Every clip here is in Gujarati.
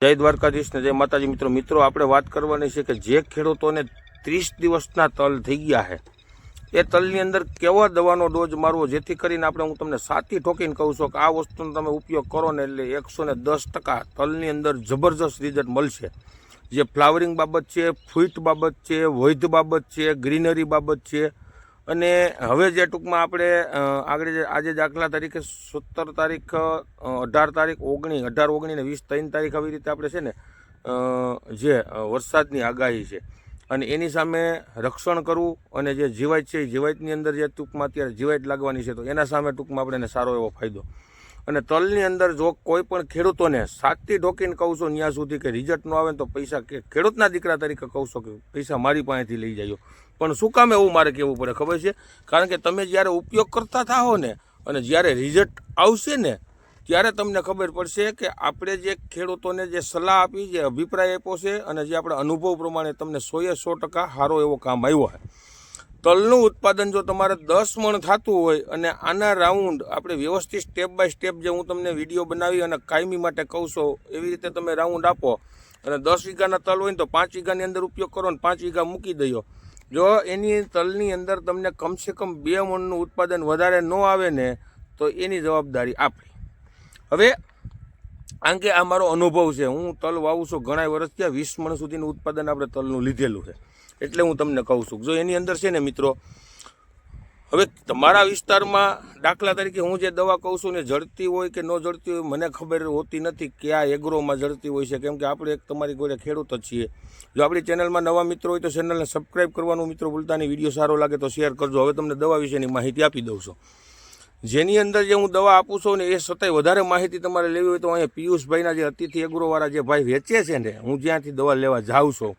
જય દ્વારકાધીશ ને જય માતાજી મિત્રો આપણે વાત કરવાની છે કે જે ખેડૂતોને 30 દિવસના તલ થઈ ગયા છે એ તલની અંદર કેવા દવાનો ડોઝ મારવો જેથી કરીને હું તમને સાથી ઠોકીને કહું છું કે આ વસ્તુનો તમે ઉપયોગ કરો ને એટલે 110% તલની અંદર જબરજસ્ત રિઝલ્ટ મળશે। જે ફ્લાવરિંગ બાબત છે, ફ્રૂટ બાબત છે, વૈધ બાબત છે, ગ્રીનરી બાબત છે। અને હવે જે ટૂંકમાં આપણે આગળ આજે દાખલા તરીકે 17 તારીખ 18 તારીખ 19 18 19 ને 20 3 તારીખ આવી રીતે આપણે છે ને જે વરસાદની આગાહી છે અને એની સામે રક્ષણ કરવું અને જે જીવાત છે એ જીવાતની અંદર જે ટૂંકમાં અત્યારે જીવાત લાગવાની છે તો એના સામે ટૂંકમાં આપણે એને સારો એવો ફાયદો। અને તલની અંદર જો કોઈ પણ ખેડૂતોને સાતથી ઠોકીને કહું છું ત્યાં સુધી કે રિઝલ્ટ ન આવે ને તો પૈસા કે ખેડૂતના દીકરા તરીકે કહું છું કે પૈસા મારી પાસેથી લઈ જાય। પણ શું કામ એવું મારે કહેવું પડે ખબર છે? કારણ કે તમે જ્યારે ઉપયોગ કરતા થાઓ ને અને જ્યારે રિઝલ્ટ આવશે ને ત્યારે તમને ખબર પડશે કે આપણે જે ખેડૂતોને જે સલાહ આપી, જે અભિપ્રાય આપ્યો છે અને જે આપણે અનુભવ પ્રમાણે તમને 100% સારો એવો કામ આવ્યો છે। તલનું ઉત્પાદન જો તમારે 10 મણ થતું હોય અને આના રાઉન્ડ આપણે વ્યવસ્થિત સ્ટેપ બાય સ્ટેપ જે હું તમને વિડીયો બનાવી અને કાયમી માટે કહું છું એવી રીતે તમે રાઉન્ડ આપો અને 10 વીઘાના તલ હોય ને તો 5 વીઘાની અંદર ઉપયોગ કરો ને 5 વીઘા મૂકી દો। જો એની તલની અંદર તમને કમસે કમ 2 મણનું ઉત્પાદન વધારે ન આવે ને તો એની જવાબદારી આપણી। હવે કારણ કે આ મારો અનુભવ છે, હું તલ વાવું છું ઘણા વર્ષ થયા, 20 મણ સુધીનું ઉત્પાદન આપણે તલનું લીધેલું છે એટલે હું તમને કહું છું। જો એની અંદર છે ને મિત્રો, હવે તમારા વિસ્તારમાં દાખલા તરીકે હું જે દવા કહું છું ને જડતી હોય કે ન જડતી હોય મને ખબર હોતી નથી કે આ એગ્રોમાં જડતી હોય છે, કેમ કે આપણે એક તમારી જોડે ખેડૂત જ છીએ। જો આપણી ચેનલમાં નવા મિત્રો હોય તો ચેનલને સબસ્ક્રાઈબ કરવાનું મિત્રો ભૂલતા નહીં, વિડીયો સારો લાગે તો શેર કરજો। હવે તમને દવા વિશેની માહિતી આપી દઉં છું। જેની અંદર જે હું દવા આપું છું ને એ છતાંય વધારે માહિતી તમારે લેવી હોય તો અહીંયા પિયુષભાઈના જે અતિથિ એગ્રોવાળા જે ભાઈ વેચે છે ને, હું જ્યાંથી દવા લેવા જાઉં છું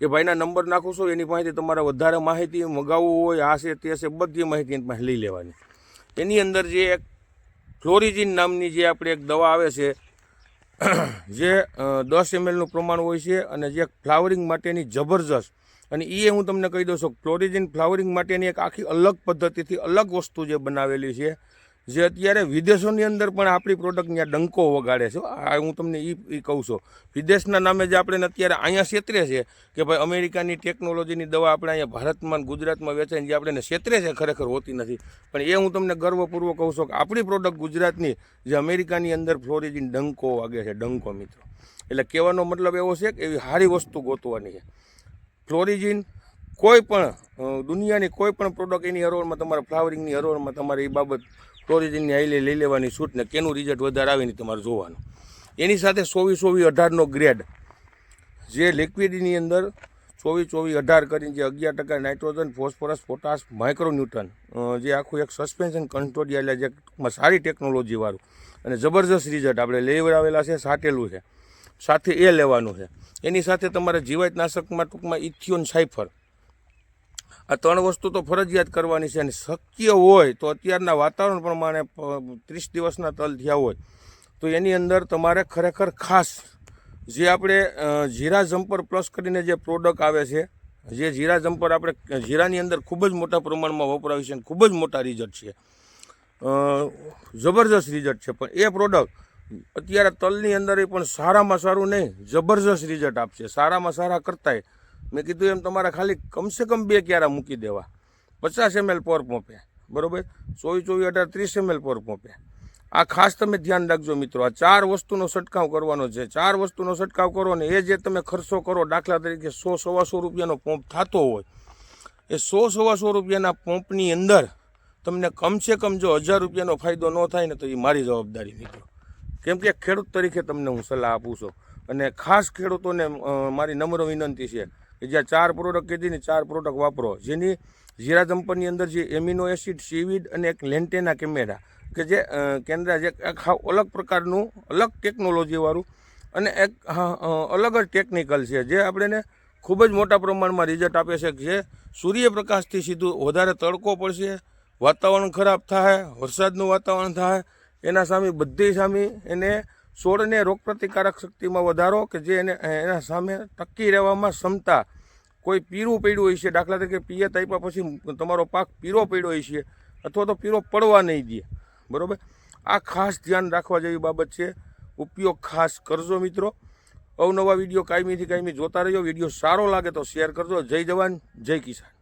એ ભાઈના નંબર નાખું છું, એની પાસેથી તમારે વધારે માહિતી મગાવવું હોય આ છે તે છે બધી માહિતી એની પાસે લઈ લેવાની। એની અંદર જે એક ફ્લોરિજીન નામની જે આપણે એક દવા આવે છે જે 10 ml નું પ્રમાણ હોય છે અને જે ફ્લાવરિંગ માટેની જબરજસ્ત, અને એ હું તમને કહી દઉં છું ફ્લોરિજીન ફ્લાવરિંગ માટેની એક આખી અલગ પદ્ધતિથી અલગ વસ્તુ જે બનાવેલી છે જે અત્યારે વિદેશોની અંદર પણ આપણી પ્રોડક્ટ ત્યાં ડંકો વગાડે છે। આ હું તમને એ કહું છું, વિદેશના નામે જે આપણે અત્યારે અહીંયા ક્ષેત્રે છે કે ભાઈ અમેરિકાની ટેકનોલોજીની દવા આપણે અહીંયા ભારતમાં ગુજરાતમાં વેચાય જે આપણે ક્ષેત્રે છે ખરેખર હોતી નથી, પણ એ હું તમને ગર્વપૂર્વક કહું છું કે આપણી પ્રોડક્ટ ગુજરાતની જે અમેરિકાની અંદર ફ્લોરિજીન ડંકો વાગે છે, ડંકો મિત્રો। એટલે કહેવાનો મતલબ એવો છે કે એવી સારી વસ્તુ ગોતવાની છે। ફ્લોરિજીન કોઈ પણ દુનિયાની કોઈ પણ પ્રોડક્ટ એની હરોળમાં તમારે ફ્લાવરિંગની હરોળમાં તમારે એ બાબત ફ્લોરિજીનની આઈલે લઈ લેવાની છૂટ ને કેનું રિઝલ્ટ વધારે આવે ને તમારે જોવાનું। એની સાથે 24-18નો ગ્રેડ જે લિક્વિડની અંદર 24-18 કરીને જે 11% નાઇટ્રોજન, ફોસ્ફરસ, પોટાશ, માઇક્રોન્યુટ્રન જે આખું એક સસ્પેન્શન કંટ્રોલ એટલે જે ટૂંકમાં સારી ટેકનોલોજીવાળું અને જબરજસ્ત રિઝલ્ટ આપણે લેવડાવેલા છે, સાટેલું છે, સાથે એ લેવાનું છે। એની સાથે તમારે જીવાતનાશકમાં ટૂંકમાં ઇથિયોન સાયફર, આ 3 વસ્તુ તો ફરજિયાત કરવાની છે। અને શક્ય હોય તો અત્યારના વાતાવરણ પ્રમાણે 30 દિવસના તલ થયા હોય તો એની અંદર તમારે ખરેખર ખાસ જે આપણે જીરા જમ્પર પ્લસ કરીને જે પ્રોડક્ટ આવે છે, જે જીરા જમ્પર આપણે જીરાની અંદર ખૂબ જ મોટા પ્રમાણમાં વપરાય છે અને ખૂબ જ મોટા રિઝલ્ટ છે, જબરજસ્ત રિઝલ્ટ છે, પણ એ પ્રોડક્ટ અત્યારે તલની અંદર એ પણ સારામાં સારું નહીં જબરજસ્ત રિઝલ્ટ આપશે। સારામાં સારા કરતાંય મેં કીધું એમ તમારે ખાલી કમસે કમ 2 ક્યારા મૂકી દેવા, 50 ml પર પંપે, બરાબર, 24-18 30 ml પર પંપે। આ ખાસ તમે ધ્યાન રાખજો મિત્રો, આ 4 વસ્તુનો છંટકાવ કરવાનો છે। 4 વસ્તુનો છંટકાવ કરો ને એ જે તમે ખર્ચો કરો, દાખલા તરીકે 100-125 રૂપિયાનો પંપ થતો હોય એ 100-125 રૂપિયાના પંપની અંદર તમને કમસે કમ જો 1000 રૂપિયાનો ફાયદો ન થાય ને તો એ મારી જવાબદારી મિત્રો, કેમ કે ખેડૂત તરીકે તમને હું સલાહ આપું છું। અને ખાસ ખેડૂતોને મારી નમ્ર વિનંતી છે કે જ્યાં 4 પ્રોડક્ટ કીધી ને 4 પ્રોડક્ટ વાપરો, જેની જીરા જમ્પરની અંદર જે એમિનો એસિડ, સીવીડ અને એક લેન્ટેના કેમેરા કે જે કેન્દ્ર જે અલગ પ્રકારનું અલગ ટેકનોલોજીવાળું અને એક અલગ જ ટેકનિકલ છે જે આપણને ખૂબ જ મોટા પ્રમાણમાં રિઝલ્ટ આપે છે। જે સૂર્યપ્રકાશથી સીધું વધારે તડકો પડશે, વાતાવરણ ખરાબ થાય, વરસાદનું વાતાવરણ થાય, એના સામે બધી સામે એને છોડને રોગપ્રતિકારક શક્તિમાં વધારો કે જે એના સામે ટકી રહેવામાં ક્ષમતા, કોઈ પીળું પડ્યું હોય છે, દાખલા તરીકે પિયત આપ્યા પછી તમારો પાક પીળો પડ્યો હોય છે અથવા તો પીળો પડવા નહીં દે, બરાબર। આ ખાસ ધ્યાન રાખવા જેવી બાબત છે, ઉપયોગ ખાસ કરજો મિત્રો। અવનવા વિડીયો કાયમીથી કાયમી જોતા રહેજો. વિડીયો સારો લાગે તો શેર કરજો. જય જવાન, જય કિસાન.